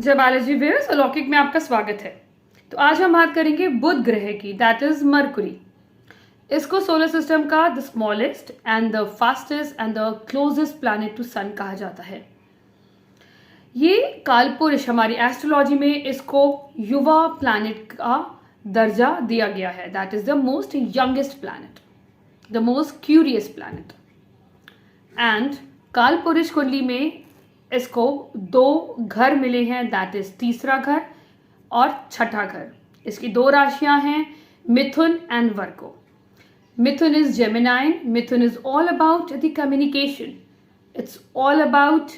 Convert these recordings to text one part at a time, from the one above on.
जय बालाजी व्यूअर्स, अलौकिक में आपका स्वागत है। तो आज हम बात करेंगे बुध ग्रह की, दैट इज मरकुरी। इसको सोलर सिस्टम का the smallest and the fastest and the closest planet to sun कहा जाता है। ये कालपुरुष हमारी एस्ट्रोलॉजी में इसको युवा प्लैनेट का दर्जा दिया गया है। That is the most youngest planet, the most curious planet. And कालपुरुष कुंडली में इसको दो घर मिले हैं, दैट इज तीसरा घर और छठा घर। इसकी दो राशियां हैं, Mithun and Virgo. Mithun is Gemini. Mithun is all about the communication, it's all about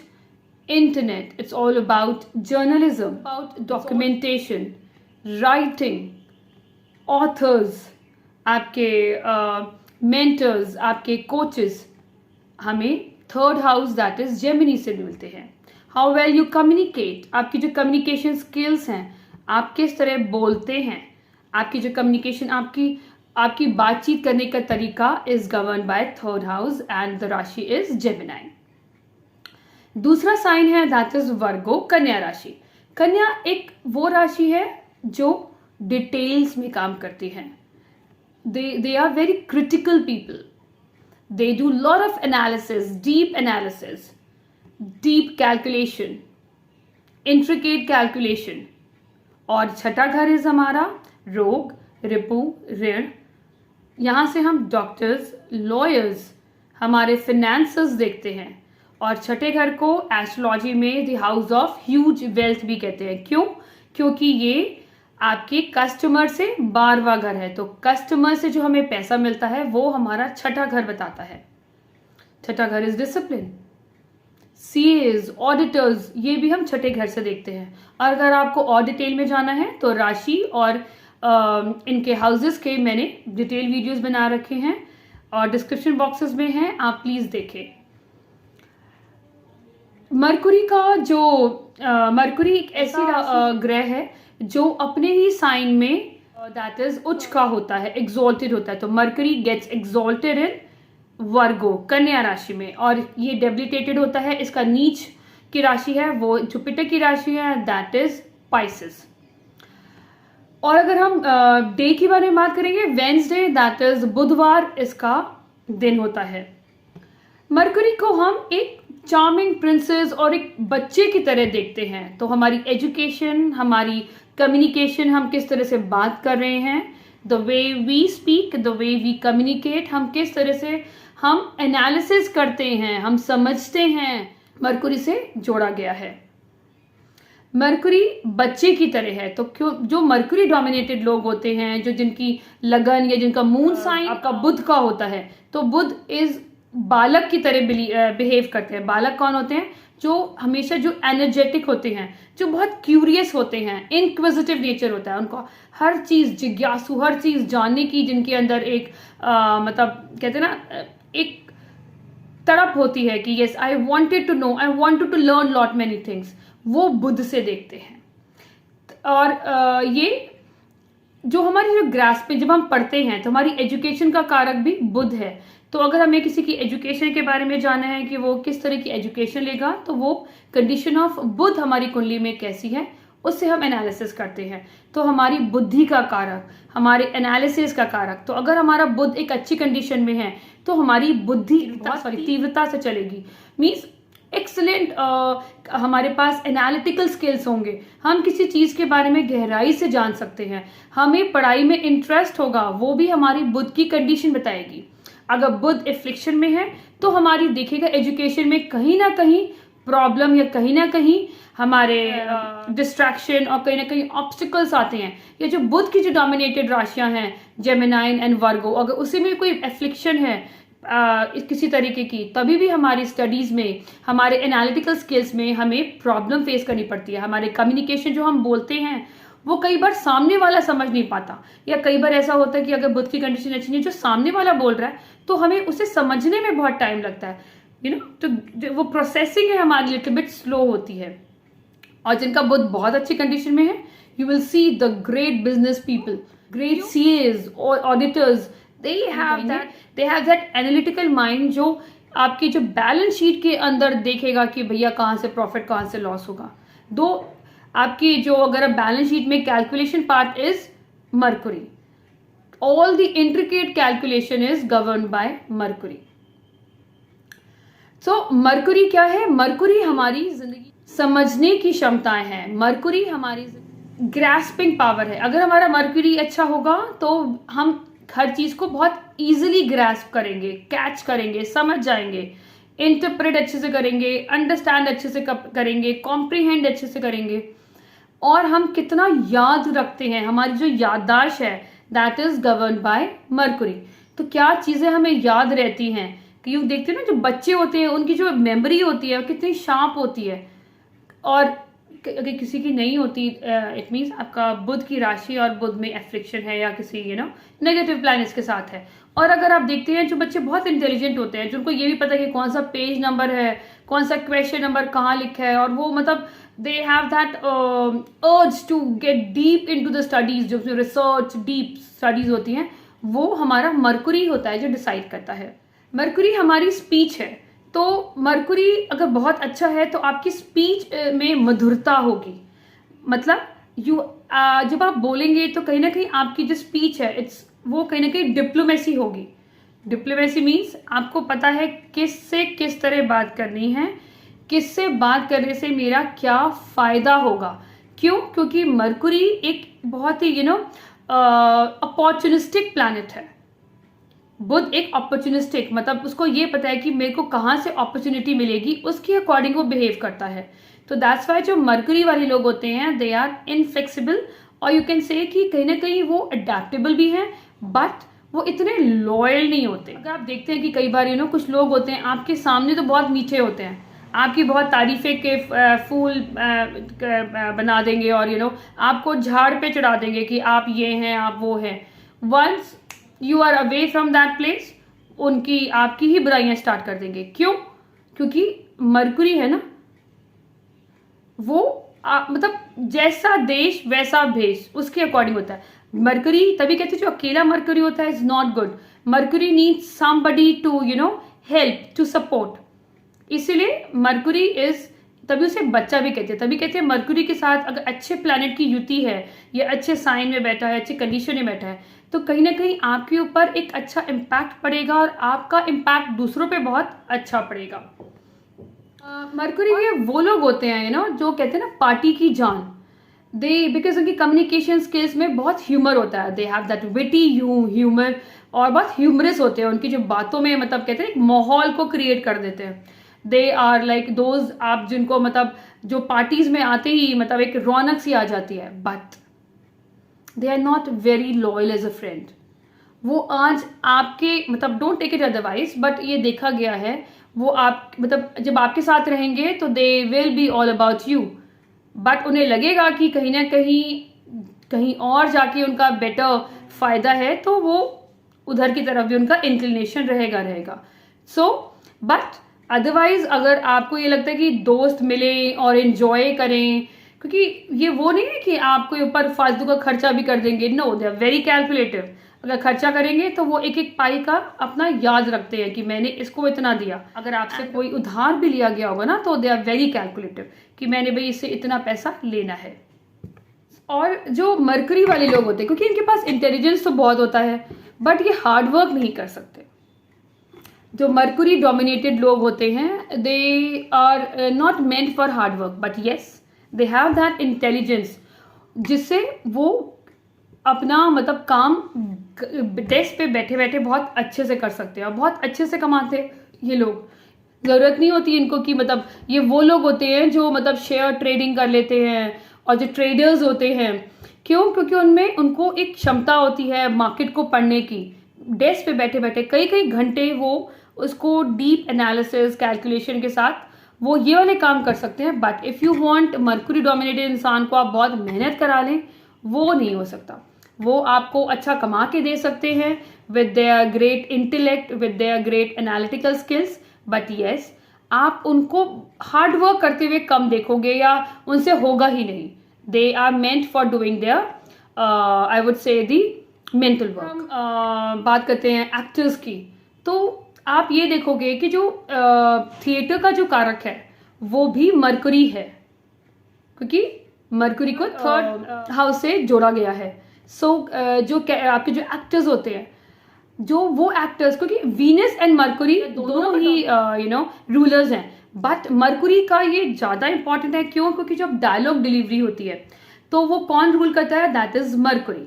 internet, it's all about journalism, about documentation, writing, authors, आपके मेंटर्स, आपके कोचेस हमें third house that is Gemini से मिलते हैं। हाउ वेल यू कम्युनिकेट, आपकी जो communication skills हैं, आप किस तरह बोलते हैं, आपकी जो कम्युनिकेशन, आपकी बातचीत करने का तरीका is govern by third house and the राशि इज जेमिनाई। दूसरा साइन है दैट इज वर्गो, कन्या राशि। कन्या एक वो राशि है जो डिटेल्स में काम करती है। They are very critical people. They do lot of analysis, deep calculation, intricate calculation. और छठा घर है हमारा रोग, रिपु, ऋण। यहाँ से हम डॉक्टर्स, लॉयर्स, हमारे फिनेंसर्स देखते हैं। और छठे घर को एस्ट्रोलॉजी में the house of huge wealth भी कहते हैं। क्यों? क्योंकि ये आपके कस्टमर से 12वां घर है। तो कस्टमर से जो हमें पैसा मिलता है वो हमारा छठा घर बताता है। छठा घर इज डिसिप्लिन, सीएज, ऑडिटर्स, ये भी हम छठे घर से देखते हैं। और अगर आपको और डिटेल में जाना है तो राशि और इनके हाउसेस के मैंने डिटेल वीडियोस बना रखे हैं और डिस्क्रिप्शन बॉक्सेस में हैं, आप प्लीज देखें। मरकुरी का जो मरकुरी एक ऐसी ग्रह है जो अपने ही साइन में दैट इज उच्च का होता है, एक्सॉल्टेड होता है। तो मरकरी गेट्स एक्सॉल्टेड इन वर्गो, कन्या राशि में, और ये डेबिलिटेटेड होता है। इसका नीच की राशि है वो जुपिटर की राशि है, दैट इज पाइसेस। और अगर हम डे के बारे में बात करेंगे, वेंसडे दैट इज बुधवार इसका दिन होता है। मरकरी को हम एक चार्मिंग प्रिंसेस और एक बच्चे की तरह देखते हैं। तो हमारी एजुकेशन, हमारी कम्युनिकेशन, हम किस तरह से बात कर रहे हैं, the way we speak, the way we communicate, हम किस तरह से हम एनालिसिस करते हैं, हम समझते हैं, मरकुरी से जोड़ा गया है। मरकुरी बच्चे की तरह है। तो क्यों जो मरकुरी डोमिनेटेड लोग होते हैं, जो जिनकी लगन या जिनका मून साइन आपका बुध का होता है, तो बुध इज बालक की तरह बिहेव करते हैं। बालक कौन होते हैं? जो हमेशा जो एनर्जेटिक होते हैं, जो बहुत क्यूरियस होते हैं, इनक्विजिटिव नेचर होता है उनका, हर चीज जिज्ञासु, हर चीज जानने की जिनके अंदर एक मतलब कहते हैं ना, एक तड़प होती है कि yes I wanted to know, I wanted to learn lot many things, वो बुध से देखते हैं। और ये जो हमारी जो ग्रास्प पे जब हम पढ़ते हैं तो हमारी एजुकेशन का कारक भी बुध है। तो अगर हमें किसी की एजुकेशन के बारे में जानना है कि वो किस तरह की एजुकेशन लेगा, तो वो कंडीशन ऑफ बुध हमारी कुंडली में कैसी है, उससे हम एनालिसिस करते हैं। तो हमारी बुद्धि का कारक, हमारे एनालिसिस का कारक, तो अगर हमारा बुध एक अच्छी कंडीशन में है तो हमारी बुद्धि तीव्रता से चलेगी। मीन्स एक्सलेंट हमारे पास एनालिटिकल स्किल्स होंगे, हम किसी चीज़ के बारे में गहराई से जान सकते हैं, हमें पढ़ाई में इंटरेस्ट होगा, वो भी हमारी बुध की कंडीशन बताएगी। अगर बुध एफ्लिक्शन में है तो हमारी देखिएगा एजुकेशन में कहीं ना कहीं प्रॉब्लम या कहीं ना कहीं हमारे डिस्ट्रैक्शन और कहीं ना कहीं ऑब्स्टिकल्स आते हैं। या जो बुध की जो डोमिनेटेड राशियां हैं, जेमिनाइन एंड वर्गो, अगर उसी में कोई एफ्लिक्शन है किसी तरीके की, तभी भी हमारी स्टडीज में, हमारे एनालिटिकल स्किल्स में हमें प्रॉब्लम फेस करनी पड़ती है। हमारे कम्युनिकेशन जो हम बोलते हैं वो कई बार सामने वाला समझ नहीं पाता, या कई बार ऐसा होता है कि अगर बुध की कंडीशन अच्छी नहीं है, जो सामने वाला बोल रहा है, तो हमें उसे समझने में बहुत टाइम लगता है, तो वो प्रोसेसिंग है हमारी लिटिल बिट स्लो होती है। और जिनका बुध बहुत अच्छी कंडीशन में है, you will see the great business people, great CEOs और auditors, they have that analytical mind जो आपकी जो बैलेंस शीट के अंदर देखेगा कि भैया कहाँ से प्रॉफिट कहाँ से लॉस होगा। दो आपकी जो अगर बैलेंस शीट में calculation part is Mercury, all the intricate calculation is govern by Mercury. So Mercury क्या है? मरकुरी हमारी जिंदगी समझने की क्षमताएं हैं, मरकुरी हमारी ग्रास्पिंग पावर है। अगर हमारा मरकुरी अच्छा होगा तो हम हर चीज को बहुत इजीली ग्रास्प करेंगे, कैच करेंगे, समझ जाएंगे, इंटरप्रेट अच्छे से करेंगे, अंडरस्टैंड अच्छे से करेंगे, कॉम्प्रीहेंड अच्छे से करेंगे। और हम कितना याद रखते हैं, हमारी जो याददाश्त है that is govern by Mercury. तो क्या चीजें हमें याद रहती हैं कि यूँ देखते हैं ना, जो बच्चे होते हैं उनकी जो मेमोरी होती है कितनी शार्प होती है, और अगर किसी की नहीं होती इट मीन्स आपका बुध की राशि और बुध में एफ्लिक्शन है या किसी नेगेटिव प्लैनेट्स के साथ है। और अगर आप देखते हैं जो बच्चे बहुत इंटेलिजेंट होते हैं, जिनको ये भी पता है कि कौन सा पेज नंबर है, कौन सा क्वेश्चन नंबर कहाँ लिखा है, और वो मतलब they have that urge to get deep into the studies, जो रिसर्च डीप स्टडीज होती हैं, वो हमारा मरकुरी होता है जो डिसाइड करता है। मरकुरी हमारी स्पीच है, तो मरकुरी अगर बहुत अच्छा है तो आपकी स्पीच में मधुरता होगी। मतलब जब आप बोलेंगे तो कहीं ना कहीं आपकी जो स्पीच है वो कहीं ना कहीं डिप्लोमेसी होगी। डिप्लोमेसी मीन्स आपको पता है किससे किस तरह बात करनी है, किससे बात करने से मेरा क्या फायदा होगा। क्यों? क्योंकि मरकुरी एक बहुत ही अपॉर्चुनिस्टिक प्लैनेट है। बुध एक अपॉर्चुनिस्टिक, मतलब उसको ये पता है कि मेरे को कहाँ से अपॉर्चुनिटी मिलेगी, उसके अकॉर्डिंग वो बिहेव करता है। तो दैट्स वाई जो मरकरी वाले लोग होते हैं दे आर इनफ्लेक्सिबल, और यू कैन से कि कहीं ना कहीं वो अडेप्टेबल भी हैं, बट वो इतने लॉयल नहीं होते। अगर आप देखते हैं कि कई बार कुछ लोग होते हैं आपके सामने तो बहुत मीठे होते हैं, आपकी बहुत तारीफें के फूल बना देंगे, और आपको झाड़ पे चढ़ा देंगे कि आप ये हैं, आप वो हैं। Once you are away from that place, उनकी आपकी ही बुराइयां स्टार्ट कर देंगे। क्यों? क्योंकि मरकुरी है ना, वो मतलब जैसा देश वैसा भेष, उसके अकॉर्डिंग होता है। मरकुरी तभी कहते हैं जो अकेला मरकुरी होता है is not good. Mercury needs somebody to help, to support. इसीलिए मरकुरी इज, तभी उसे बच्चा भी कहते हैं। तभी कहते हैं मरकुरी के साथ अगर अच्छे प्लैनेट की युति है, या अच्छे साइन में बैठा है, अच्छे कंडीशन में बैठा है, तो कहीं ना कहीं आपके ऊपर एक अच्छा इम्पैक्ट पड़ेगा, और आपका इम्पैक्ट दूसरों पे बहुत अच्छा पड़ेगा। मरकुरी के वो लोग होते हैं जो कहते हैं ना पार्टी की जान। दे बिकॉज उनकी कम्युनिकेशन स्किल्स में बहुत ह्यूमर होता है, दे हैव दैट विटी ह्यूमर, और बहुत ह्यूमरस होते हैं। उनकी जो बातों में मतलब कहते हैं एक माहौल को क्रिएट कर देते हैं। दे आर लाइक दोज, आप जिनको मतलब जो पार्टीज में आते ही मतलब एक रौनक सी आ जाती है, but they are not very loyal as a friend. वो आज आपके मतलब don't take it otherwise, but ये देखा गया है वो आप मतलब जब आपके साथ रहेंगे तो they will be all about you, but उन्हें लगेगा कि कहीं ना कहीं और जाके उनका बेटर फायदा है, तो वो उधर की तरफ भी उनका इंक्लिनेशन रहेगा। सो बट अदरवाइज अगर आपको ये लगता है कि दोस्त मिले और एंजॉय करें, क्योंकि ये वो नहीं है कि आपके ऊपर फालतू का खर्चा भी कर देंगे, no, they are very calculative. अगर खर्चा करेंगे तो वो एक एक पाई का अपना याद रखते हैं कि मैंने इसको इतना दिया। अगर आपसे कोई उधार भी लिया गया होगा ना, तो दे आर वेरी कैलकुलेटिव कि मैंने भाई इससे इतना पैसा लेना है। और जो मरकरी वाले लोग होते हैं, क्योंकि इनके पास इंटेलिजेंस तो बहुत होता है, बट ये हार्ड वर्क नहीं कर सकते। जो मरकुरी डोमिनेटेड लोग होते हैं they are not meant for hard work, but yes they have that intelligence, जिससे वो अपना मतलब काम डेस्क पे बैठे बैठे बहुत अच्छे से कर सकते हैं और बहुत अच्छे से कमाते हैं ये लोग। ज़रूरत नहीं होती इनको कि मतलब ये वो लोग होते हैं जो मतलब शेयर ट्रेडिंग कर लेते हैं, और जो ट्रेडर्स होते हैं, क्यों? क्योंकि उनमें उनको एक क्षमता होती है मार्केट को पढ़ने की। डेस्क पे बैठे बैठे कई घंटे वो उसको डीप एनालिसिस कैलकुलेशन के साथ वो ये वाले काम कर सकते हैं। But if you want Mercury dominated इंसान को आप बहुत मेहनत करा लें, वो नहीं हो सकता। वो आपको अच्छा कमा के दे सकते हैं with their great intellect, with their great analytical skills, but yes आप उनको हार्ड वर्क करते हुए कम देखोगे या उनसे होगा ही नहीं। They are meant for doing their I would say the mental work. बात करते हैं एक्टर्स की, तो आप ये देखोगे कि जो थिएटर का जो कारक है वो भी मरकुरी है, क्योंकि मरकुरी को थर्ड हाउस से जोड़ा गया है। सो जो आपके जो एक्टर्स होते हैं, जो वो एक्टर्स, क्योंकि वीनस एंड मरकुरी दोनों ही रूलर्स हैं, बट मरकुरी का ये ज़्यादा इंपॉर्टेंट है। क्यों? क्योंकि जब डायलॉग डिलीवरी होती है तो वो कौन रूल करता है? That is Mercury.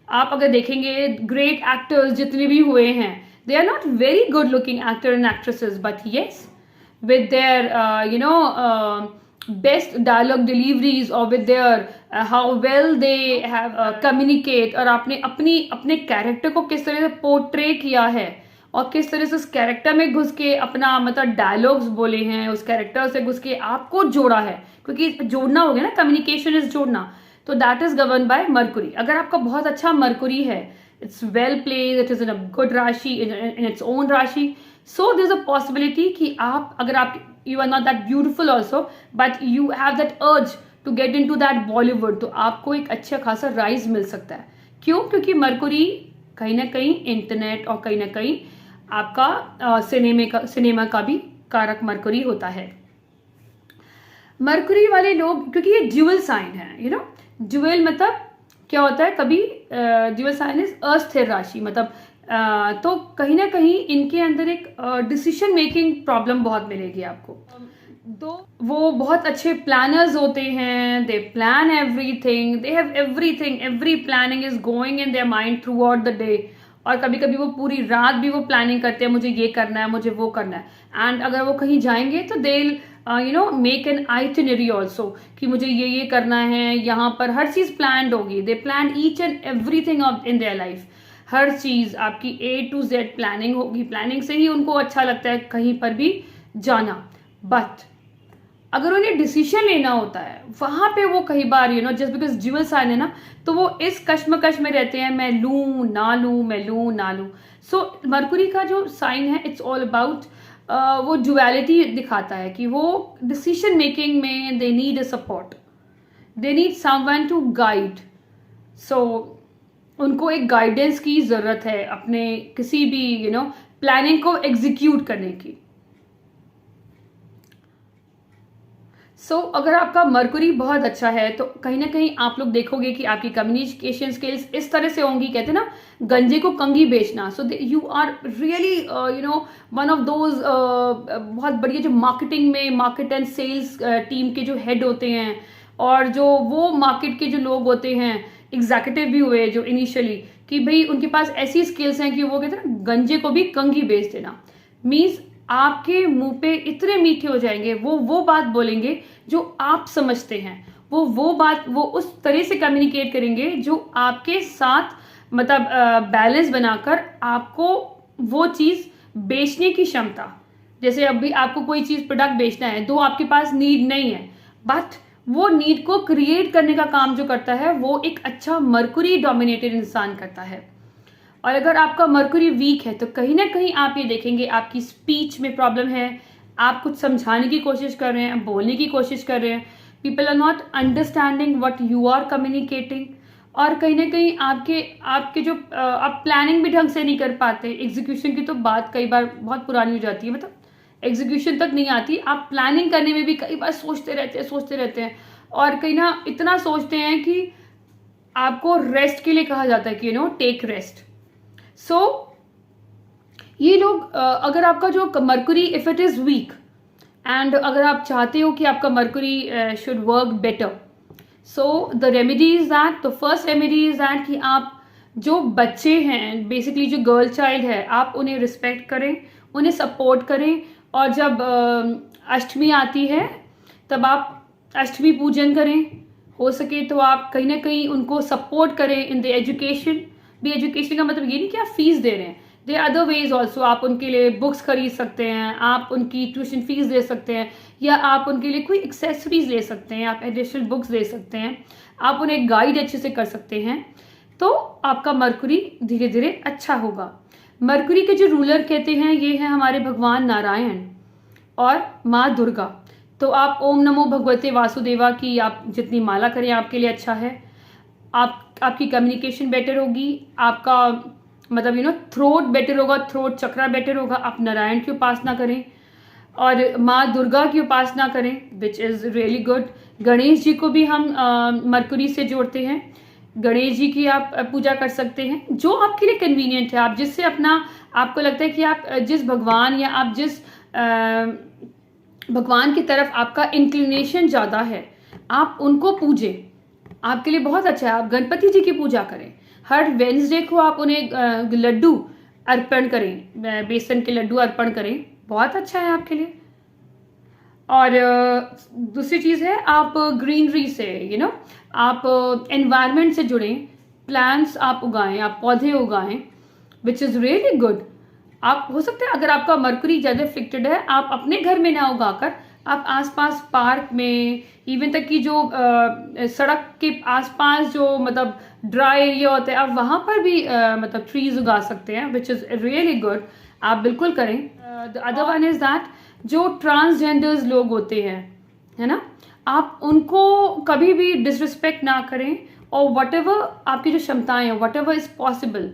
आप अगर देखेंगे ग्रेट एक्टर्स जितने भी हुए हैं, they are not very good looking actor and actresses, but yes, with their best dialogue deliveries or with their how well they have communicate, और आपने अपने कैरेक्टर को किस तरह से पोर्ट्रे किया है और किस तरह से उस कैरेक्टर में घुस के अपना मतलब डायलॉग्स बोले हैं, उस कैरेक्टर से घुस के आपको जोड़ा है, क्योंकि जोड़ना हो गया ना, कम्युनिकेशन इज जोड़ना, तो that is govern by Mercury. अगर आपका बहुत अच्छा मरकुरी है, it's well placed, it is in a good rashi, in its own rashi, so there's a possibility कि आप अगर आप you are not that beautiful also, but you have that urge to get into that Bollywood, तो आपको एक अच्छा खासा rise मिल सकता है। क्यों? क्योंकि मरकुरी कहीं ना कहीं इंटरनेट और कहीं ना कहीं आपका सिनेमा का भी कारक मरकुरी होता है। मरकुरी वाले लोग, क्योंकि ये ड्यूअल साइन है, ड्यूअल मतलब क्या होता है, कभी ड्यूअल साइन इज अस्थिर राशि, मतलब तो कहीं ना कहीं इनके अंदर एक डिसीजन मेकिंग प्रॉब्लम बहुत मिलेगी आपको। तो वो बहुत अच्छे प्लानर्स होते हैं, दे plan everything, they have everything, every planning is going in their mind through out the day, और कभी कभी वो पूरी रात भी वो प्लानिंग करते हैं, मुझे ये करना है, मुझे वो करना है। एंड अगर वो कहीं जाएंगे तो they make an itinerary also कि मुझे ये करना है, यहाँ पर हर चीज प्लान होगी। They plan each and everything in their life, हर चीज आपकी A to Z प्लानिंग होगी। प्लानिंग से ही उनको अच्छा लगता है कहीं पर भी जाना। बट अगर उन्हें डिसीजन लेना होता है, वहां पे वो कई बार जस्ट बिकॉज ड्यूअल साइन है ना, तो वो इस कश्मकश में रहते हैं, मैं लूं ना लूं, मैं लूं ना लूं। सो मरकुरी का जो साइन है, इट्स ऑल अबाउट वो ड्युअलिटी दिखाता है कि वो डिसीजन मेकिंग में they need a support, they need someone to guide. So उनको एक गाइडेंस की जरूरत है अपने किसी भी प्लानिंग को एग्जीक्यूट करने की। अगर आपका मरकुरी बहुत अच्छा है तो कहीं ना कहीं आप लोग देखोगे कि आपकी कम्युनिकेशन स्किल्स इस तरह से होंगी, कहते हैं ना गंजे को कंघी बेचना। So you are really one of those बहुत बढ़िया जो मार्केटिंग में मार्केट एंड सेल्स टीम के जो हेड होते हैं, और जो वो मार्केट के जो लोग होते हैं, एग्जीक्यूटिव भी हुए जो इनिशियली, कि भाई उनके पास ऐसी स्किल्स हैं कि वो कहते हैं ना गंजे को भी कंघी बेच देना। मीन्स आपके मुंह पे इतने मीठे हो जाएंगे, वो बात बोलेंगे जो आप समझते हैं, वो बात वो उस तरह से कम्युनिकेट करेंगे जो आपके साथ मतलब बैलेंस बनाकर आपको वो चीज़ बेचने की क्षमता। जैसे अभी आपको कोई चीज़ प्रोडक्ट बेचना है, दो आपके पास नीड नहीं है, बट वो नीड को क्रिएट करने का काम जो करता है वो एक अच्छा मरकुरी डोमिनेटेड इंसान करता है। और अगर आपका मरकुरी वीक है तो कहीं ना कहीं आप ये देखेंगे आपकी स्पीच में प्रॉब्लम है, आप कुछ समझाने की कोशिश कर रहे हैं, बोलने की कोशिश कर रहे हैं, people are not understanding what you are communicating, और कहीं ना कहीं आपके जो आप प्लानिंग भी ढंग से नहीं कर पाते। एग्जीक्यूशन की तो बात कई बार बहुत पुरानी हो जाती है, मतलब एग्जीक्यूशन तक नहीं आती, आप प्लानिंग करने में भी कई बार सोचते रहते हैं और कहीं ना इतना सोचते हैं कि आपको रेस्ट के लिए कहा जाता है कि टेक रेस्ट। सो ये लोग अगर आपका जो Mercury if it is weak and अगर आप चाहते हो कि आपका Mercury should work better, so the remedy is that, the first remedy is that कि आप जो बच्चे हैं, बेसिकली जो गर्ल चाइल्ड है, आप उन्हें रिस्पेक्ट करें, उन्हें सपोर्ट करें, और जब अष्टमी आती है तब आप अष्टमी पूजन करें, हो सके तो आप कहीं ना कहीं उनको सपोर्ट करें इन द एजुकेशन। भी एजुकेशन का मतलब ये नहीं कि आप फीस दे रहे हैं, दे अदर वेज ऑल्सो। आप उनके लिए बुक्स खरीद सकते हैं, आप उनकी ट्यूशन फीस दे सकते हैं, या आप उनके लिए कोई एक्सेसरीज ले सकते हैं, आप एडिशनल बुक्स दे सकते हैं, आप उन्हें गाइड अच्छे से कर सकते हैं, तो आपका मरकुरी धीरे धीरे अच्छा होगा। मरकुरी के जो रूलर कहते हैं ये है हमारे भगवान नारायण और माँ दुर्गा। तो आप ओम नमो भगवते वासुदेवा की आप जितनी माला करें आपके लिए अच्छा है। आपकी कम्युनिकेशन बेटर होगी, आपका मतलब थ्रोट बेटर होगा, थ्रोट चक्रा बेटर होगा। आप नारायण की उपासना करें और माँ दुर्गा की उपासना करें, which is really good. Ganesh ji को भी हम मरकुरी से जोड़ते हैं। गणेश जी की आप पूजा कर सकते हैं, जो आपके लिए कन्वीनियंट है। आप जिससे आपको लगता है कि आप जिस भगवान या आप जिस भगवान की तरफ आपका इंक्लिनेशन ज़्यादा है, आप उनको पूजें, आपके लिए बहुत अच्छा है। आप गणपति जी की पूजा करें, हर वेडनेसडे को आप उन्हें लड्डू अर्पण करें, बेसन के लड्डू अर्पण करें, बहुत अच्छा है आपके लिए। और दूसरी चीज़ है, आप ग्रीनरी से आप एनवायरनमेंट से जुड़ें, प्लांट्स आप उगाएं, आप पौधे उगाएं, विच इज़ रियली गुड। आप हो सकता है अगर आपका मरकुरी ज़्यादा अफेक्टेड है, आप अपने घर में ना उगाकर आप आसपास पार्क में, इवन तक कि जो सड़क के आसपास जो मतलब ड्राई एरिया होता है, आप वहाँ पर भी मतलब ट्रीज उगा सकते हैं, विच इज़ रियली गुड। आप बिल्कुल करें। The other one is that, जो ट्रांसजेंडर्स लोग होते हैं, है ना, आप उनको कभी भी डिसरिस्पेक्ट ना करें, और वट एवर आपकी जो क्षमताएं हैं, वट एवर इज़ पॉसिबल,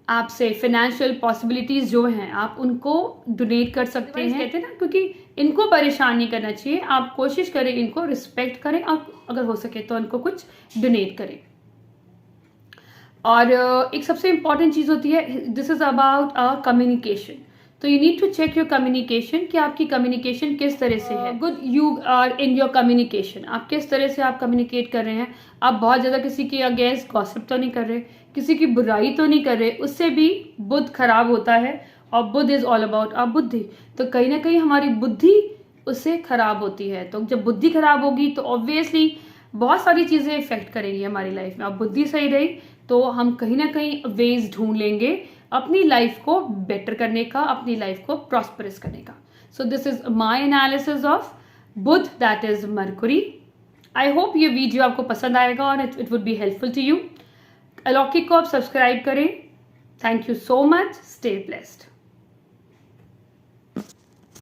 आपसे फाइनेंशियल पॉसिबिलिटीज़ जो हैं आप उनको डोनेट कर सकते हैं। कहते हैं ना, क्योंकि इनको परेशान नहीं करना चाहिए, आप कोशिश करें, इनको रिस्पेक्ट करें, और अगर हो सके तो उनको कुछ डोनेट करें। और एक सबसे इम्पॉर्टेंट चीज़ होती है, दिस इज़ अबाउट कम्युनिकेशन। तो you need to check your communication, कि आपकी कम्युनिकेशन किस तरह से है। Good you are in your communication, आप किस तरह से आप कम्युनिकेट कर रहे हैं। आप बहुत ज़्यादा किसी के अगेंस्ट गॉसिप तो नहीं कर रहे, किसी की बुराई तो नहीं कर रहे, उससे भी बुद्ध खराब होता है। और Buddha is all about a बुद्धि, तो कहीं ना कहीं हमारी बुद्धि उससे खराब होती है। तो जब बुद्धि खराब होगी तो ऑब्वियसली बहुत सारी चीज़ें इफेक्ट करेंगी हमारी लाइफ में। अब बुद्धि सही रही तो हम कहीं ना कहीं वेज ढूंढ लेंगे अपनी लाइफ को बेटर करने का, अपनी लाइफ को प्रॉस्परस करने का। So this is my analysis of Budh, that is Mercury. I hope ये वीडियो आपको पसंद आएगा और it would be helpful to you. Alaukik को आप सब्सक्राइब करें। Thank you so much, stay blessed.